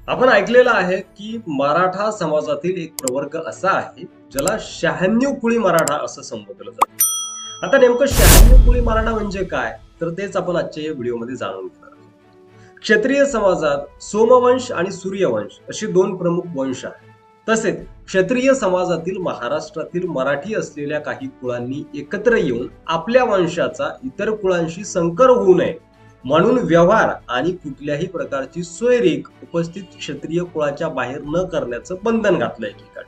आपण ऐकलेलं आहे की मराठा समाजातील एक प्रवर्ग असा आहे ज्याला 96 कुळी मराठा असं संबोधलं जातं. आता नेमकं 96 कुळी मराठा म्हणजे काय, तर तेच आपण आजच्या या व्हिडिओमध्ये जाणून घेणार आहोत. क्षत्रिय समाजात सोमवंश आणि सूर्यवंश अशी दोन प्रमुख वंश आहेत. तसेच क्षत्रिय समाजातील महाराष्ट्रातील मराठी असलेल्या काही कुळांनी एकत्र येऊन आपल्या वंशाचा इतर कुळांशी संकर होऊ नये म्हणून व्यवहार आणि कुठल्याही प्रकारची सोयरीक उपस्थित क्षत्रिय कुळाच्या बाहेर न करण्याचं बंधन घातलं एकीकडे.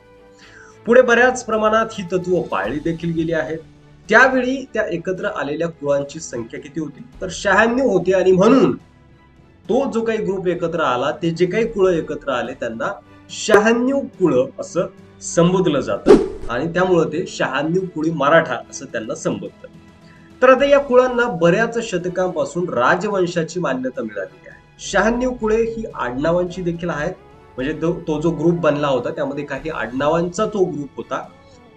पुढे बऱ्याच प्रमाणात ही तत्व पाळली देखील गेली आहेत. त्यावेळी त्या एकत्र आलेल्या कुळांची संख्या किती होती, तर 96 होती. आणि म्हणून तो जो काही ग्रुप एकत्र आला, ते जे काही कुळ एकत्र आले त्यांना 96 कुळ असं संबोधलं जातं आणि त्यामुळे ते 96 कुळी मराठा असं त्यांना संबोधतात. तर आता या कुळांना बऱ्याच शतकांपासून राजवंशाची मान्यता मिळालेली आहे. 96 कुळे ही आडनावांची देखील आहेत. म्हणजे तो जो ग्रुप बनला होता त्यामध्ये काही आडनावांचा तो ग्रुप होता,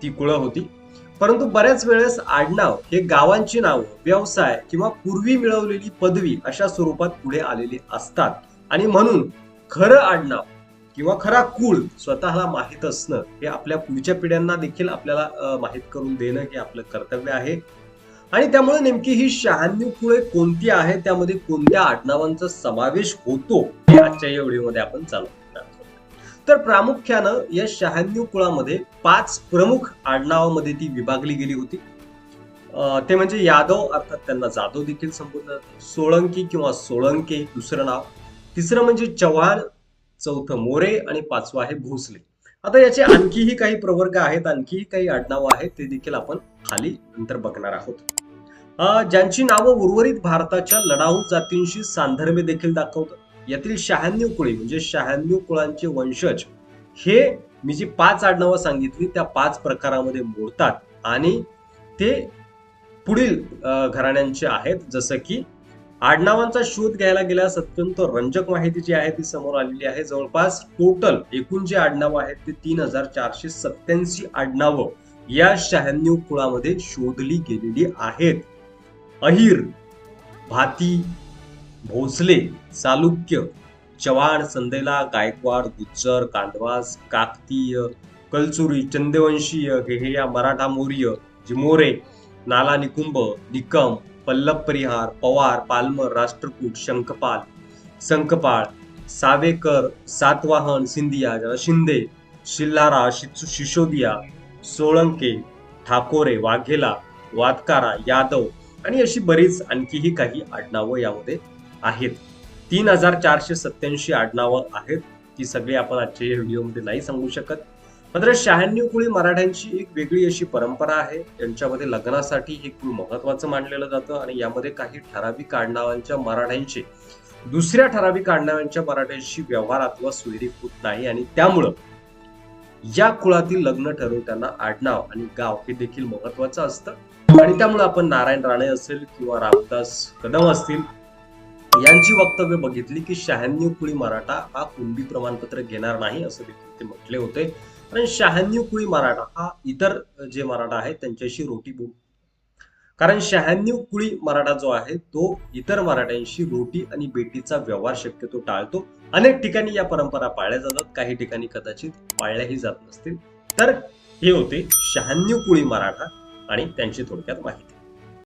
ती कुळं होती. परंतु बऱ्याच वेळेस आडनाव हे गावांची नाव, व्यवसाय किंवा पूर्वी मिळवलेली पदवी अशा स्वरूपात पुढे आलेली असतात. आणि म्हणून खरं आडनाव किंवा खरा कुळ स्वतःला माहीत असणं हे आपल्या पुढच्या पिढ्यांना देखील आपल्याला माहीत करून देणं हे आपलं कर्तव्य आहे. आणि त्यामुळे नेमकी ही 96 कुळे कोणती आहेत, त्यामध्ये कोणत्या आडनावांचा समावेश होतो हे आजच्या या व्हिडिओमध्ये आपण जाणून घेणार आहोत. तर प्रामुख्यानं या 96 कुळामध्ये 5 प्रमुख आडनावामध्ये ती विभागली गेली होती. ते म्हणजे यादव, अर्थात त्यांना जाधव देखील संबोधलं जातं. सोळंकी किंवा सोळंके दुसरं नाव. तिसरं म्हणजे चव्हाण, चौथं मोरे आणि पाचवं आहे भोसले. आता याचे आणखीही काही प्रवर्ग आहेत, आणखीही काही आडनावं आहेत, ते देखील आपण खाली नंतर बघणार आहोत. ज्यांची नावं उर्वरित भारताच्या लढाऊ जातींशी सांधर्म्य देखील दाखवतात. यातील 96 कुळी म्हणजे 96 कुळांचे वंशज हे मी जी 5 आडनावं सांगितली त्या 5 प्रकारामध्ये मोडतात आणि ते पुढील घराण्यांचे आहेत. जसं की आडनावांचा शोध घ्यायला गेल्यास अत्यंत रंजक माहिती जी आहे ती समोर आलेली आहे. जवळपास टोटल एकूण जे आडनावं आहेत ते 3487 आडनावं या 96 कुळामध्ये शोधली गेलेली आहेत. अहिर, भाती, भोसले, चालुक्य, चव्हाण, संदेला, गायकवाड, गुज्जर, कांडवास, काकतीय, कलचुरी, चंदवंशीय, हे या मराठा, मौर्य, मोरे, नाला, निकुंभ, निकम, पल्लव परिहार, पवार, पालमर, राष्ट्रकूट, शंखपाल, संकपाळ, सावेकर, सातवाहन, सिंधिया ज्याला शिंदे, शिल्हारा, शिशोदिया, सोळंके, ठाकोरे, वाघेला, वातकारा, यादव आणि अशी बरीच आणखीही काही आडनावं यामध्ये आहेत. 3487 आडनावं आहेत. ती सगळी आपण आजच्या या व्हिडिओमध्ये नाही सांगू शकत. मात्र 96 कुळी मराठ्यांची एक वेगळी अशी परंपरा आहे. त्यांच्यामध्ये लग्नासाठी हे कुळ महत्वाचं मानलेलं जातं आणि यामध्ये काही ठराविक आडनावांच्या मराठ्यांचे दुसऱ्या ठराविक आडनावांच्या मराठ्यांशी व्यवहार अथवा सोयरीक होत नाही. आणि त्यामुळं या कुळातील लग्न ठरवताना आडनाव आणि गाव हे देखील महत्वाचं असतं. आणि त्यामुळे आपण नारायण राणे असेल किंवा रामदास कदम असतील यांची वक्तव्य बघितली की 96 कुळी मराठा हा कुणबी प्रमाणपत्र घेणार नाही असं देखील ते म्हटले होते. आणि 96 कुळी मराठा हा इतर जे मराठा आहेत त्यांच्याशी रोटी बोल, कारण 96 कुळी मराठा जो आहे तो इतर मराठ्यांशी रोटी आणि बेटीचा व्यवहार शक्यतो टाळतो. अनेक ठिकाणी या परंपरा पाळल्या जातात, काही ठिकाणी कदाचित पाळल्याही जात नसतील. तर हे होते 96 कुळी मराठा आणि त्यांची थोडक्यात माहिती.